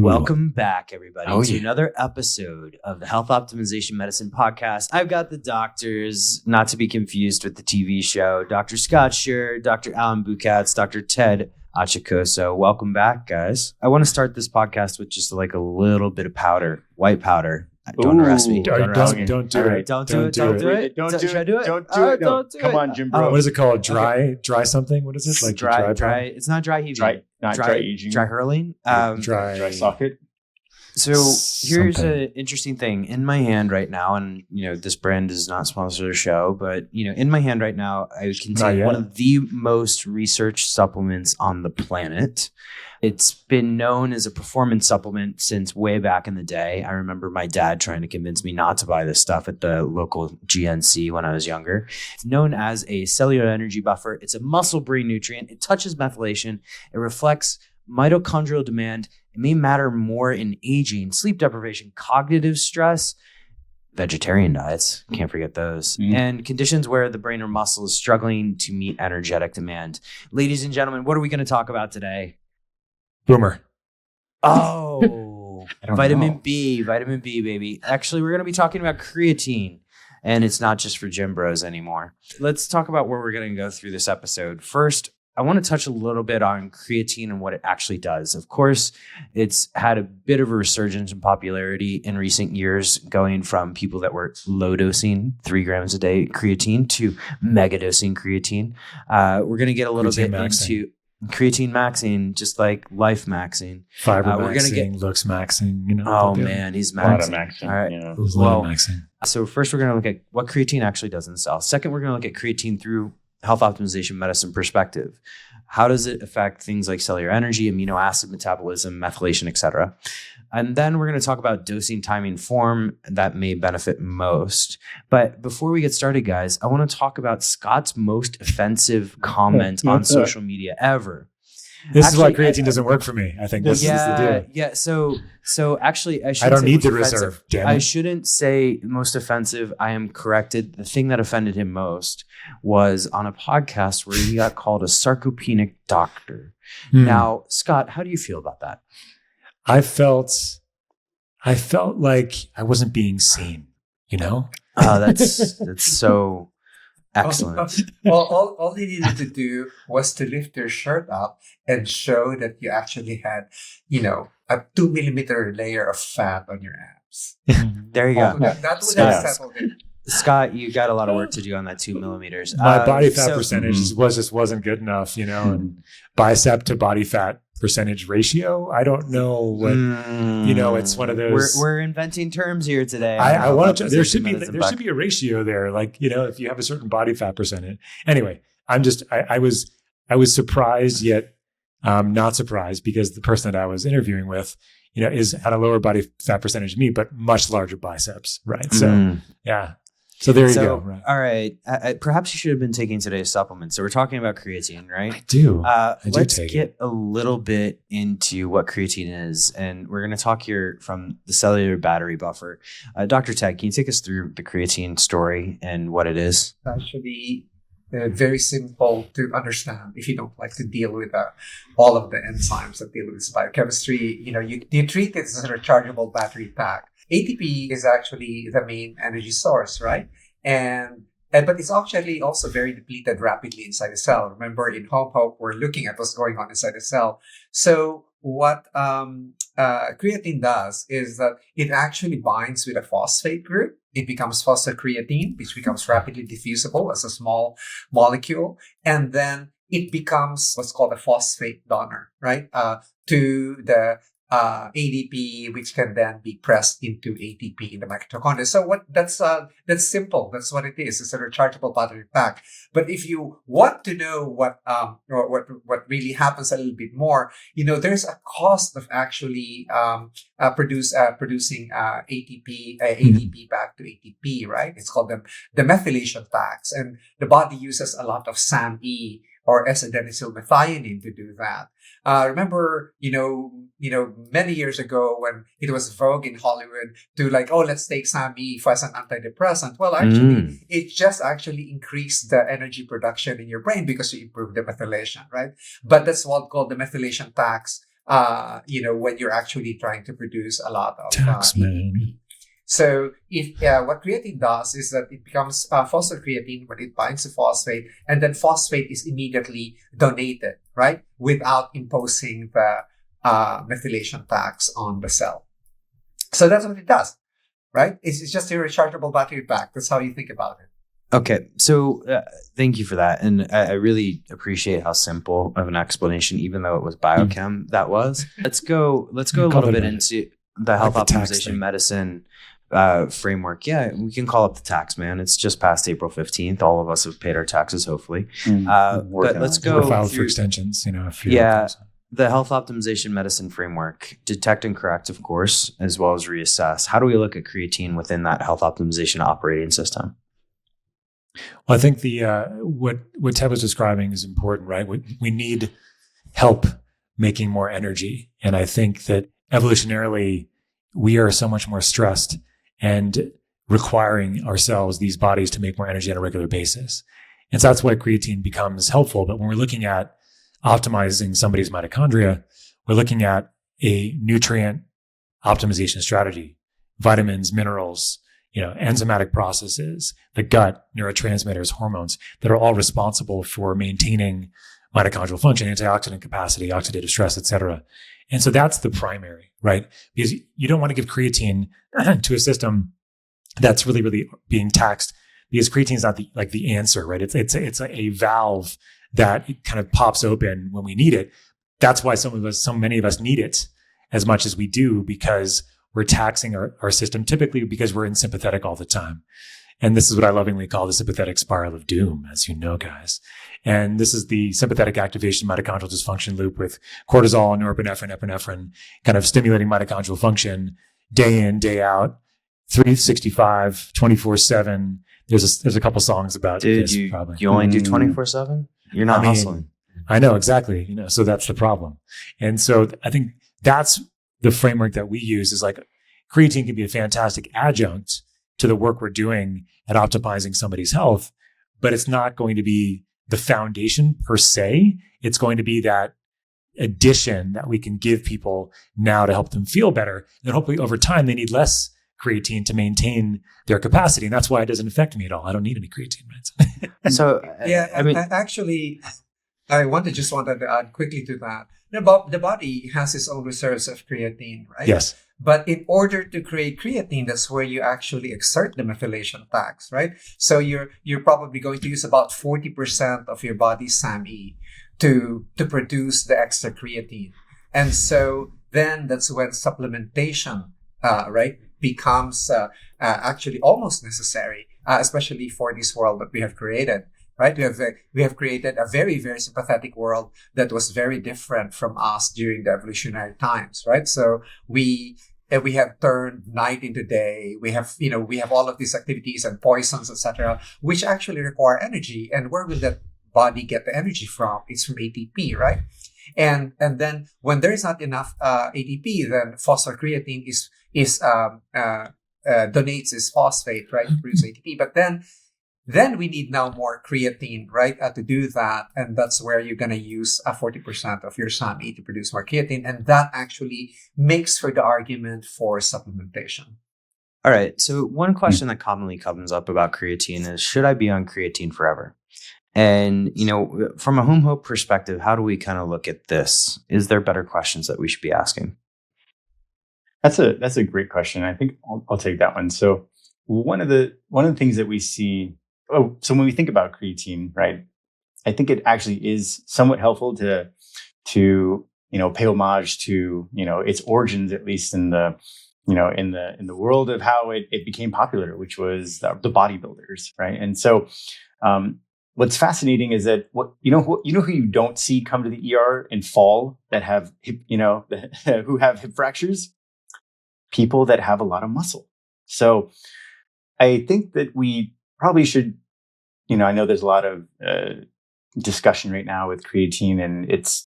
Welcome back, everybody, to another episode of the Health Optimization Medicine Podcast. I've got the doctors, not to be confused with the TV show, Dr. Scott Sherr, Dr. Alan Bookatz, Dr. Ted Achacoso. Welcome back, guys. I want to start this podcast with just like a little bit of powder, white powder. Don't arrest me. Don't do it. Don't do it. Don't do it. Don't do Should I it. do it? Don't do it. Don't do Come it. on, Jim Bro. What is it called? Dry something? What is it? Like dry. It's not dry heaving. Dry aging. Dry hurling. Dry socket. So here's an interesting thing in my hand right now, and this brand does not sponsor the show, but in my hand right now, I contain one of the most researched supplements on the planet. It's been known as a performance supplement since way back in the day. I remember my dad trying to convince me not to buy this stuff at the local GNC when I was younger. It's known as a cellular energy buffer. It's a muscle brain nutrient. It touches methylation. It reflects mitochondrial demand. It may matter more in aging, sleep deprivation, cognitive stress, vegetarian diets, can't forget those, and conditions where the brain or muscle is struggling to meet energetic demand. Ladies and gentlemen, what are we going to talk about today? Boomer. Oh, vitamin B, baby. Actually, we're going to be talking about creatine, and it's not just for gym bros anymore. Let's talk about where we're going to go through this episode. First, I want to touch a little bit on creatine and what it actually does. Of course, it's had a bit of a resurgence in popularity in recent years, going from people that were low dosing 3 grams a day creatine to mega dosing creatine. We're going to get a little bit into creatine maxing, just like life maxing. Fiber maxing, looks maxing. Oh man, he's maxing. A lot of maxing. All right. Maxing. So first we're going to look at what creatine actually does in the cell. Second, we're going to look at creatine through health optimization medicine perspective. How does it affect things like cellular energy, amino acid metabolism, methylation, etc.? And then we're going to talk about dosing, timing, form that may benefit most. But before we get started, guys, I want to talk about Scott's most offensive comment on social media ever. This is why creatine doesn't work for me. I think this is the deal. Yeah. So actually, I don't need the reserve. Damn it. I shouldn't say most offensive. I am corrected. The thing that offended him most was on a podcast where he got called a sarcopenic doctor. Now, Scott, how do you feel about that? I felt like I wasn't being seen. Oh, that's so excellent. All he needed to do was to lift your shirt up and show that you actually had, a 2 millimeter layer of fat on your abs. There you go. That would have settled it. Scott, you got a lot of work to do on that 2 millimeters. My body fat percentage wasn't good enough, and bicep to body fat percentage ratio. I don't know what, it's one of those. We're inventing terms here today. I want to, there should be a ratio there. Like, if you have a certain body fat percentage. Anyway, I was surprised yet not surprised because the person that I was interviewing with, is at a lower body fat percentage than me, but much larger biceps. Right. So yeah. So there you go. Right. All right. Perhaps you should have been taking today's supplements. So we're talking about creatine, right? I do. Let's get a little bit into what creatine is. And we're going to talk here from the cellular battery buffer. Dr. Ted, can you take us through the creatine story and what it is? Actually, very simple to understand if you don't like to deal with all of the enzymes that deal with this biochemistry. You treat it as a rechargeable battery pack. ATP is actually the main energy source, right? But it's actually also very depleted rapidly inside the cell. Remember, in HOMeHOPE, we're looking at what's going on inside the cell. So what creatine does is that it actually binds with a phosphate group. It becomes phosphocreatine, which becomes rapidly diffusible as a small molecule. And then it becomes what's called a phosphate donor, right? To the ADP, which can then be pressed into ATP in the mitochondria. So that's simple. That's what it is. It's a rechargeable battery pack. But if you want to know what really happens a little bit more, there's a cost of actually producing ADP back to ATP, right? It's called the methylation tax, and the body uses a lot of SAMe or S-adenosylmethionine to do that. Remember, many years ago when it was vogue in Hollywood to let's take SAMe as an antidepressant. Well, actually, it just actually increased the energy production in your brain because you improve the methylation, right? But that's what's called the methylation tax when you're actually trying to produce a lot of Taxman. So if what creatine does is that it becomes phosphocreatine when it binds to phosphate, and then phosphate is immediately donated, right, without imposing the methylation tax on the cell. So that's what it does, right? It's just a rechargeable battery pack. That's how you think about it. Okay, so thank you for that, and I really appreciate how simple of an explanation, even though it was biochem, that was. Let's go a little bit into the health optimization medicine framework. Yeah, we can call up the tax man. It's just past April 15th. All of us have paid our taxes, hopefully. But let's go. We're filed for extensions. The health optimization medicine framework: detect and correct, of course, as well as reassess. How do we look at creatine within that health optimization operating system? Well, I think the what Ted was describing is important, right? We need help making more energy, and I think that evolutionarily we are so much more stressed and requiring ourselves, these bodies, to make more energy on a regular basis, and so that's why creatine becomes helpful. But when we're looking at optimizing somebody's mitochondria, we're looking at a nutrient optimization strategy, vitamins, minerals, enzymatic processes, the gut, neurotransmitters, hormones that are all responsible for maintaining mitochondrial function, antioxidant capacity, oxidative stress, et cetera. And so that's the primary, right? Because you don't want to give creatine to a system that's really, really being taxed, because creatine is not the answer, right? It's a valve that kind of pops open when we need it. That's why so many of us need it as much as we do, because we're taxing our system, typically because we're in sympathetic all the time. And this is what I lovingly call the sympathetic spiral of doom, as you know, guys. And this is the sympathetic activation mitochondrial dysfunction loop with cortisol, norepinephrine, epinephrine, kind of stimulating mitochondrial function day in, day out, 365, 24/7. There's a couple songs about this. You only do 24/7? You're not hustling. I know, exactly. So that's the problem. And so I think that's the framework that we use, is like creatine can be a fantastic adjunct to the work we're doing at optimizing somebody's health, but it's not going to be the foundation per se. It's going to be that addition that we can give people now to help them feel better. And hopefully over time, they need less creatine to maintain their capacity. And that's why it doesn't affect me at all. I don't need any creatine, right? So, actually, I just wanted to add quickly to that. The body has its own reserves of creatine, right? Yes. But in order to create creatine, that's where you actually exert the methylation tax, right? So you're probably going to use about 40% of your body's SAMe to produce the extra creatine. And so then that's when supplementation, right, becomes actually almost necessary, especially for this world that we have created. Right, we have created a very, very sympathetic world that was very different from us during the evolutionary times. Right, so we have turned night into day. We have all of these activities and poisons, etc., which actually require energy. And where will that body get the energy from? It's from ATP, right? And then when there is not enough ATP, then phosphocreatine donates its phosphate, right, to produce ATP. But then we need now more creatine, right, to do that. And that's where you're going to use 40% of your SAMe to produce more creatine. And that actually makes for the argument for supplementation. All right. So one question that commonly comes up about creatine is, should I be on creatine forever? And, from a HOMeHOPE perspective, how do we kind of look at this? Is there better questions that we should be asking? That's a great question. I think I'll take that one. So one of the things that we see. So when we think about creatine, right, I think it actually is somewhat helpful to pay homage to its origins, at least in the in the world of how it became popular, which was the bodybuilders, right? And so what's fascinating is that who you don't see come to the ER and fall, that have who have hip fractures, people that have a lot of muscle. So I think that we probably should, I know there's a lot of discussion right now with creatine and its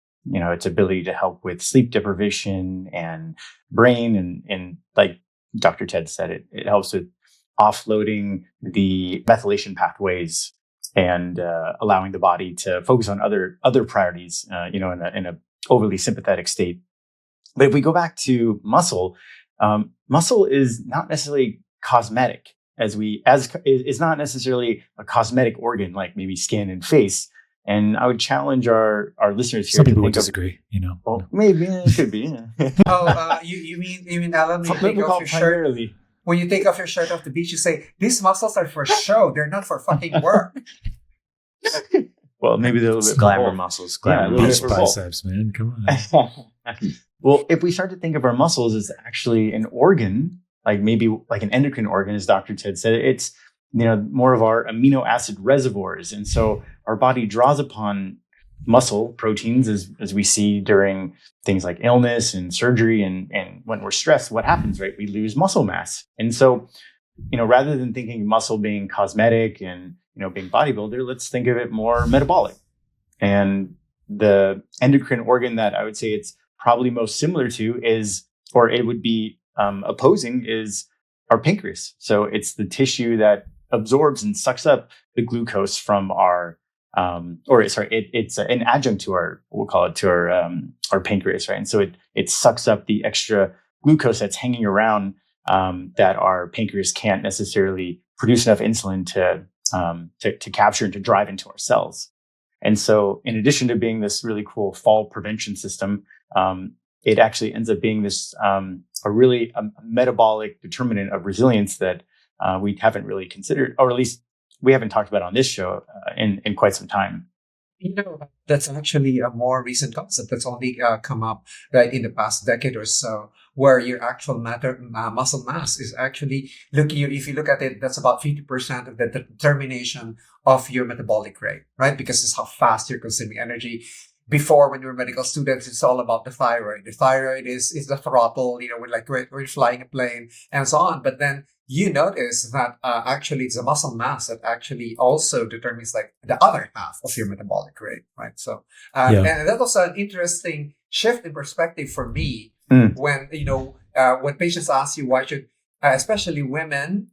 ability to help with sleep deprivation and brain. And like Dr. Ted said, it helps with offloading the methylation pathways and allowing the body to focus on other priorities, in a overly sympathetic state. But if we go back to muscle, muscle is not necessarily cosmetic is not necessarily a cosmetic organ like maybe skin and face. And I would challenge our listeners here. Some people would disagree, Well, maybe it could be. You mean Alan? When you take off your shirt off the beach, you say these muscles are for show; they're not for fucking work. Well, maybe they're a little bit glamour muscles, glamour beach biceps, man. Come on. Well, if we start to think of our muscles as actually an organ, like maybe like an endocrine organ, as Dr. Ted said, it's more of our amino acid reservoirs, and so our body draws upon muscle proteins as we see during things like illness and surgery, and when we're stressed, what happens, right? We lose muscle mass, and so rather than thinking muscle being cosmetic and being bodybuilder, let's think of it more metabolic. And the endocrine organ that I would say it's probably most similar to is, or it would be opposing, is our pancreas. So it's the tissue that absorbs and sucks up the glucose from our, it's an adjunct to our pancreas, right? And so it sucks up the extra glucose that's hanging around that our pancreas can't necessarily produce enough insulin to capture and to drive into our cells. And so in addition to being this really cool fall prevention system, it actually ends up being this a metabolic determinant of resilience that we haven't really considered, or at least we haven't talked about on this show in quite some time. That's actually a more recent concept that's only come up right in the past decade or so, where your actual muscle mass is actually if you look at it, that's about 50% of the determination of your metabolic rate, right? Because it's how fast you're consuming energy. Before, when we were medical students, it's all about the thyroid. The thyroid is the throttle, we're flying a plane and so on. But then you notice that actually it's the muscle mass that actually also determines like the other half of your metabolic rate, right? So, and that was an interesting shift in perspective for me when patients ask you why should, especially women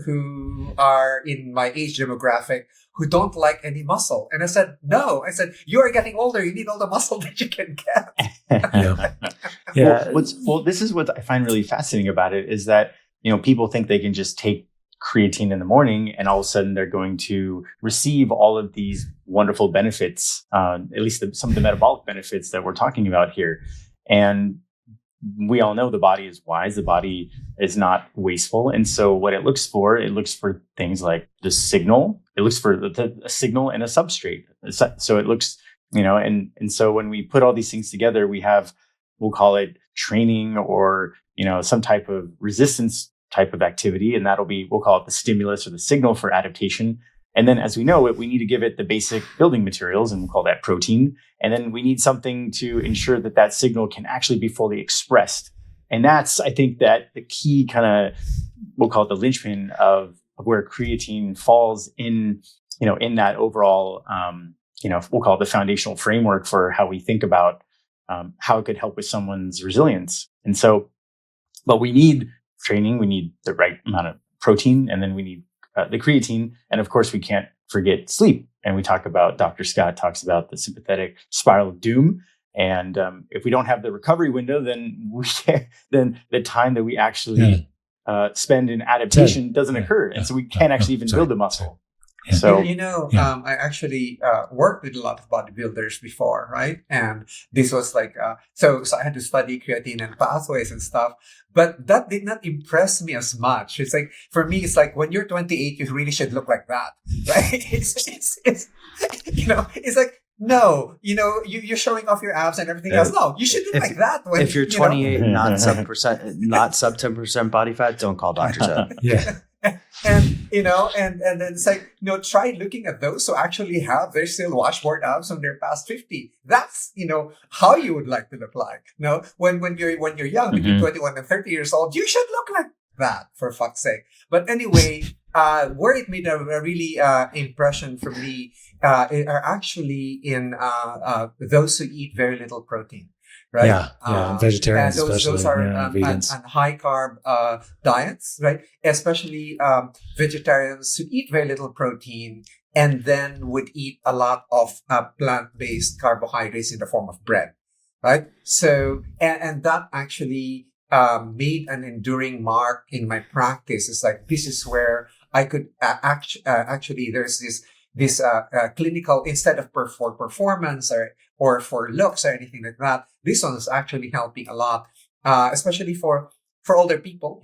who are in my age demographic, who don't like any muscle. And I said, no. I said, you are getting older. You need all the muscle that you can get. Yeah. Well, this is what I find really fascinating about it is that, people think they can just take creatine in the morning and all of a sudden they're going to receive all of these wonderful benefits, at least some of the metabolic benefits that we're talking about here. And we all know the body is wise. The body is not wasteful. And so what it looks for things like the signal. It looks for a signal and a substrate. So it looks, and so when we put all these things together, we have, we'll call it training or, some type of resistance type of activity. And we'll call it the stimulus or the signal for adaptation. And then as we know it, we need to give it the basic building materials, and we'll call that protein. And then we need something to ensure that signal can actually be fully expressed. And that's, I think, that the key kind of, we'll call it the linchpin of where creatine falls in that overall, we'll call it the foundational framework for how we think about how it could help with someone's resilience. And so, but we need training, we need the right amount of protein, and then we need the creatine. And of course, we can't forget sleep. And Dr. Scott talks about the sympathetic spiral of doom. And if we don't have the recovery window, then the time that we actually spend in adaptation doesn't occur. And so we can't actually even build the muscle. Yeah. So, I actually worked with a lot of bodybuilders before, right? And this was like, so I had to study creatine and pathways and stuff, but that did not impress me as much. It's like, for me, it's like when you're 28, you really should look like that, right? It's like, no, you're showing off your abs and everything else. No, you should look like that. If you're 28, not sub 10% body fat, don't call Dr. Ted. Yeah. And then it's like, try looking at those who actually have their still washboard abs when they're past 50. That's, how you would like to look like. When you're young, between 21 and 30 years old, you should look like that, for fuck's sake. But anyway, where it made a really impression for me are actually in those who eat very little protein. Right. Yeah. Vegetarians, those are vegans. And high carb diets, right? Especially vegetarians who eat very little protein and then would eat a lot of plant-based carbohydrates in the form of bread. right? So, and that actually made an enduring mark in my practice. It's like, this is where I could actually, there's this clinical, instead of for performance or for looks or anything like that, this one is actually helping a lot, especially for older people.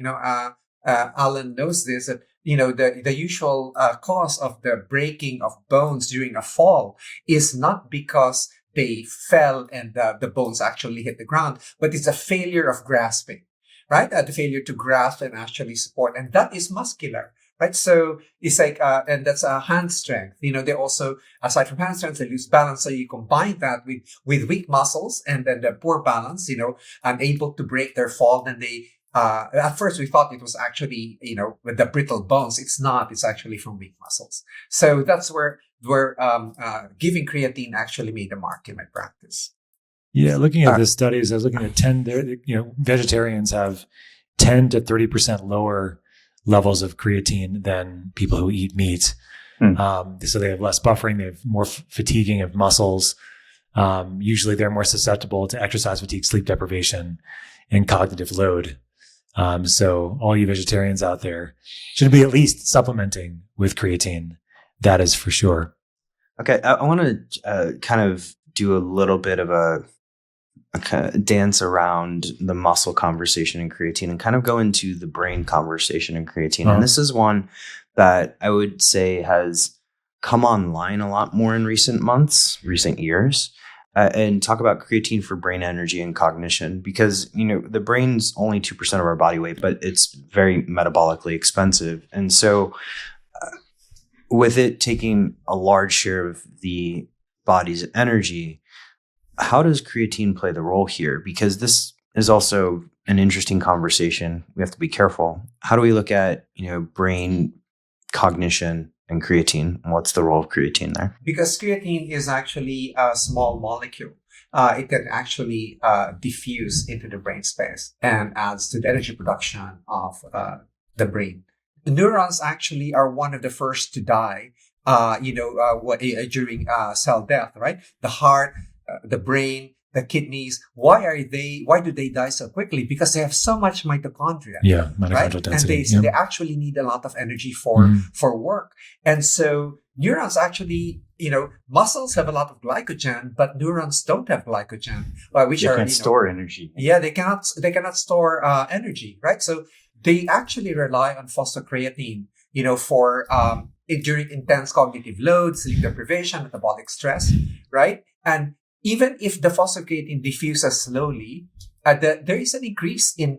Alan knows this, that, the usual cause of the breaking of bones during a fall is not because they fell and the bones actually hit the ground, but it's a failure of grasping, right? The failure to grasp and actually support. And that is muscular, right? So it's like, and that's hand strength. They also, aside from hand strength, they lose balance. So you combine that with weak muscles and then the poor balance, unable to break their fall. Then they, at first we thought it was actually, with the brittle bones. It's not, it's actually from weak muscles. So that's where giving creatine actually made a mark in my practice. Yeah, looking at the studies, I was looking at vegetarians have 10 to 30% lower levels of creatine than people who eat meat. So they have less buffering, they have more fatiguing of muscles. Usually they're more susceptible to exercise fatigue, sleep deprivation, and cognitive load. So all you vegetarians out there should be at least supplementing with creatine. That is for sure. Okay, I want to kind of do a little bit of a kind of dance around the muscle conversation in creatine and kind of go into the brain conversation in creatine. And this is one that I would say has come online a lot more in recent years. And talk about creatine for brain energy and cognition, because, the brain's only 2% of our body weight, but it's very metabolically expensive. And so with it taking a large share of the body's energy, how does creatine play the role here? Because this is also an interesting conversation. We have to be careful. How do we look at, brain cognition and creatine? What's the role of creatine there? Because creatine is actually a small molecule. It can actually diffuse into the brain space and adds to the energy production of the brain. The neurons actually are one of the first to die, during cell death, right? The heart, the brain, the kidneys. Why do they die so quickly? Because they have so much mitochondria. Yeah, mitochondrial density. And they actually need a lot of energy for work. And so neurons actually, muscles have a lot of glycogen, but neurons don't have glycogen, which they can't store energy. Yeah, they cannot store energy, right? So they actually rely on phosphocreatine, for during intense cognitive load, sleep deprivation, metabolic stress, right? And even if the phosphocreatine diffuses slowly, there is an increase in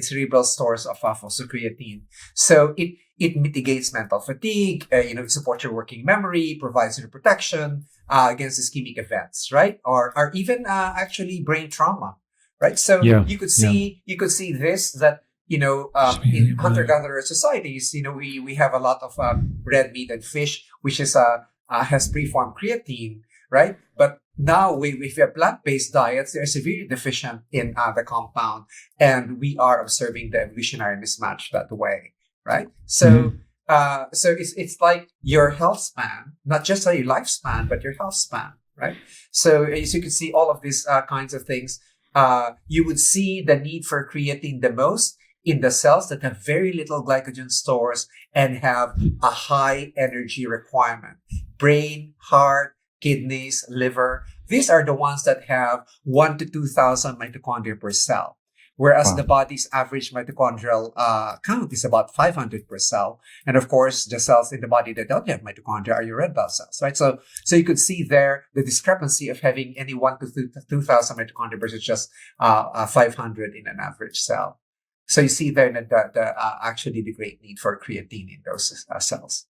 cerebral stores of phosphocreatine. So it mitigates mental fatigue, it supports your working memory, provides protection against ischemic events, right? Or even actually brain trauma, right? So you could see this, that in hunter-gatherer societies, we have a lot of red meat and fish, which is has preformed creatine, right? But now if we have plant-based diets, they're severely deficient in the compound, and we are observing the evolutionary mismatch that way, right? So so it's like your health span, not just your lifespan, but your health span, right? So as you can see, all of these kinds of things, you would see the need for creatine the most in the cells that have very little glycogen stores and have a high energy requirement. Brain, heart, kidneys, liver. These are the ones that have 1 to 2,000 mitochondria per cell, whereas the body's average mitochondrial count is about 500 per cell. And of course, the cells in the body that don't have mitochondria are your red blood cells, right? So you could see there the discrepancy of having any 1 to 2,000 mitochondria versus just 500 in an average cell. So you see there that actually the great need for creatine in those cells.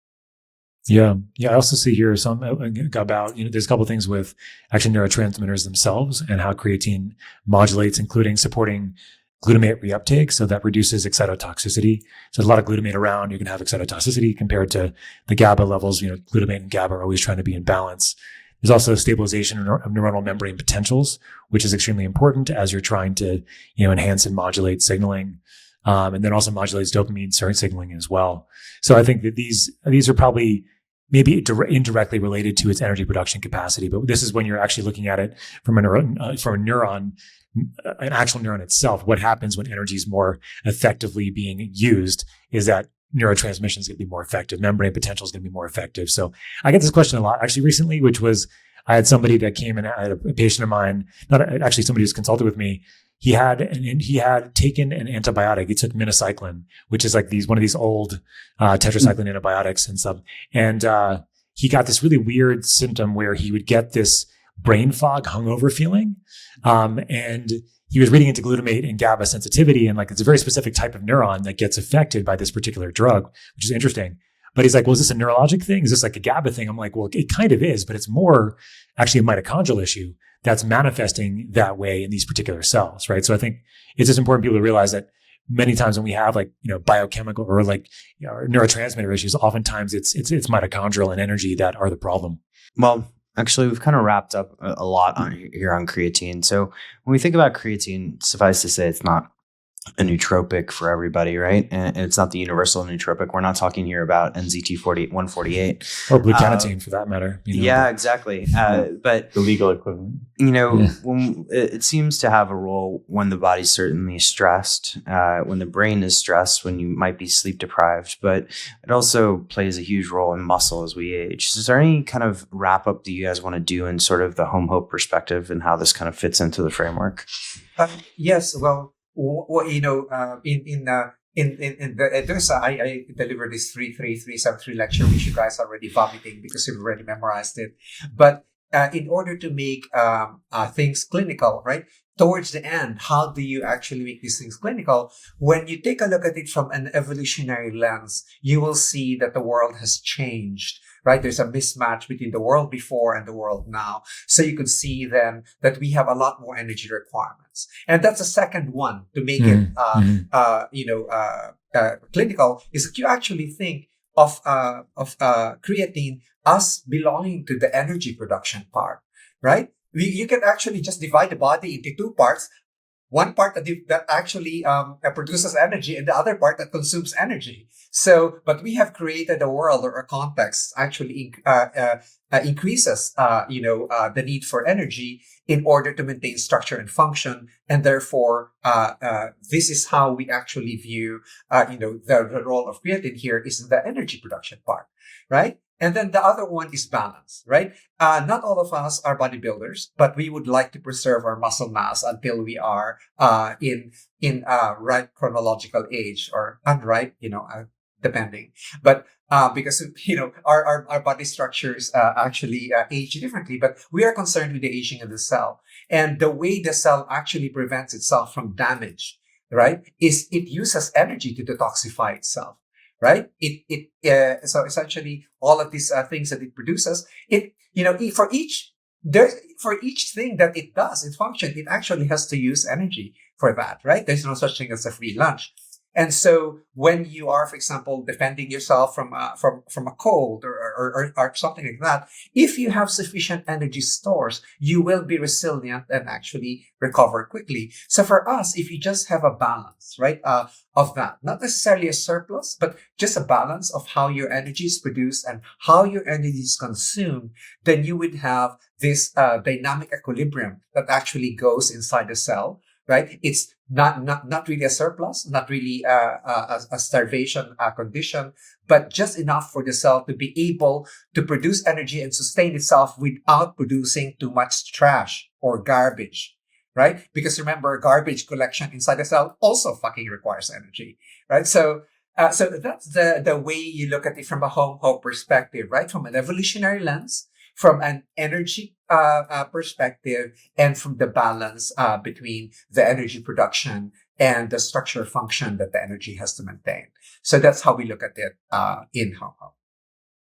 Yeah. I also see here some about, there's a couple of things with actually neurotransmitters themselves and how creatine modulates, including supporting glutamate reuptake. So that reduces excitotoxicity. So there's a lot of glutamate around. You can have excitotoxicity compared to the GABA levels. Glutamate and GABA are always trying to be in balance. There's also stabilization of neuronal membrane potentials, which is extremely important as you're trying to, enhance and modulate signaling. And then also modulates dopamine signaling as well. So I think that these are probably maybe indirectly related to its energy production capacity. But this is when you're actually looking at it from a neuron, an actual neuron itself. What happens when energy is more effectively being used is that neurotransmission is going to be more effective. Membrane potential is going to be more effective. So I get this question a lot actually recently, which was, I had somebody that came in, I had a patient of mine, not actually somebody who's consulted with me. He had taken an antibiotic. He took minocycline, which is like one of these old tetracycline antibiotics and stuff. And he got this really weird symptom where he would get this brain fog, hungover feeling. And he was reading into glutamate and GABA sensitivity, and like it's a very specific type of neuron that gets affected by this particular drug, which is interesting. But he's like, well, is this a neurologic thing? Is this like a GABA thing? I'm like, well, it kind of is, but it's more actually a mitochondrial issue that's manifesting that way in these particular cells, right? So I think it's just important for people to realize that many times when we have like, biochemical or like, neurotransmitter issues, oftentimes it's mitochondrial and energy that are the problem. Well, actually, we've kind of wrapped up a lot here on creatine. So when we think about creatine, suffice to say, it's not a nootropic for everybody, right? And it's not the universal nootropic. We're not talking here about NZT-148. Or glutathione for that matter. Yeah, exactly. But the legal equivalent. When it seems to have a role when the body's certainly stressed, when the brain is stressed, when you might be sleep deprived, but it also plays a huge role in muscle as we age. So is there any kind of wrap up that you guys want to do in sort of the HOMeHOPE perspective and how this kind of fits into the framework? Yes. Well, in the EDUSA, I delivered this 3-3-3-7-3 lecture, which you guys are already vomiting because you've already memorized it. But in order to make things clinical, right? Towards the end, how do you actually make these things clinical? When you take a look at it from an evolutionary lens, you will see that the world has changed, right? There's a mismatch between the world before and the world now. So you could see then that we have a lot more energy requirements. And that's the second one to make it, clinical, is that you actually think of creatine as belonging to the energy production part, right? You can actually just divide the body into two parts. One part that actually produces energy and the other part that consumes energy. So, but we have created a world or a context actually increases, the need for energy in order to maintain structure and function. And therefore, this is how we actually view, the role of creatine here is in the energy production part, right? And then the other one is balance, right? Not all of us are bodybuilders, but we would like to preserve our muscle mass until we are in right chronological age or unripe, depending. But because our body structures actually age differently, but we are concerned with the aging of the cell and the way the cell actually prevents itself from damage, right? Is it uses energy to detoxify itself. Right? So essentially all of these things that it produces, for each thing that it does, it function, it actually has to use energy for that, right? There's no such thing as a free lunch. And so when you are, for example, defending yourself from a cold or something like that, if you have sufficient energy stores, you will be resilient and actually recover quickly. So for us, if you just have a balance, right, of that, not necessarily a surplus, but just a balance of how your energy is produced and how your energy is consumed, then you would have this dynamic equilibrium that actually goes inside the cell. Right? It's not really a surplus, not really a starvation condition, but just enough for the cell to be able to produce energy and sustain itself without producing too much trash or garbage, right? Because remember, garbage collection inside the cell also fucking requires energy, right? So that's the way you look at it from a HOMeHOPE perspective, right? From an evolutionary lens, from an energy perspective, and from the balance between the energy production and the structure function that the energy has to maintain. So that's how we look at it in HOMeHOPE.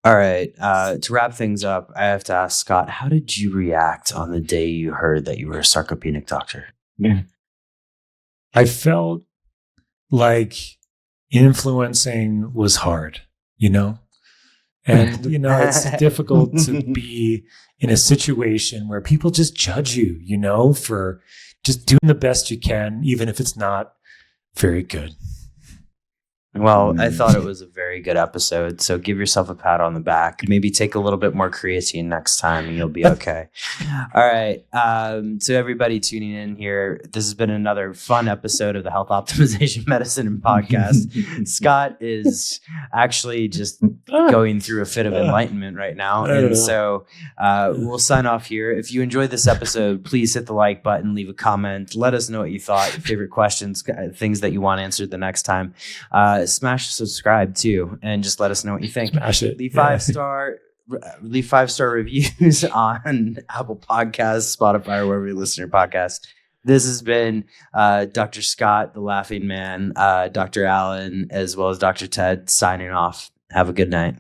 All right. To wrap things up, I have to ask Scott, how did you react on the day you heard that you were a sarcopenic doctor? Yeah. I felt like influencing was hard, And, it's difficult to be in a situation where people just judge you, for just doing the best you can, even if it's not very good. Well, I thought it was a very good episode. So give yourself a pat on the back. Maybe take a little bit more creatine next time and you'll be okay. All right. So everybody tuning in here, this has been another fun episode of the Health Optimization Medicine and Podcast. Scott is actually just going through a fit of enlightenment right now. And so we'll sign off here. If you enjoyed this episode, please hit the like button, leave a comment. Let us know what you thought, your favorite questions, things that you want answered the next time. Smash subscribe too, and just let us know what you think. Smash it. Leave 5-star reviews on Apple Podcasts, Spotify, or wherever you listen to your podcast. This has been Dr. Scott, the Laughing Man, Dr. Allen, as well as Dr. Ted signing off. Have a good night.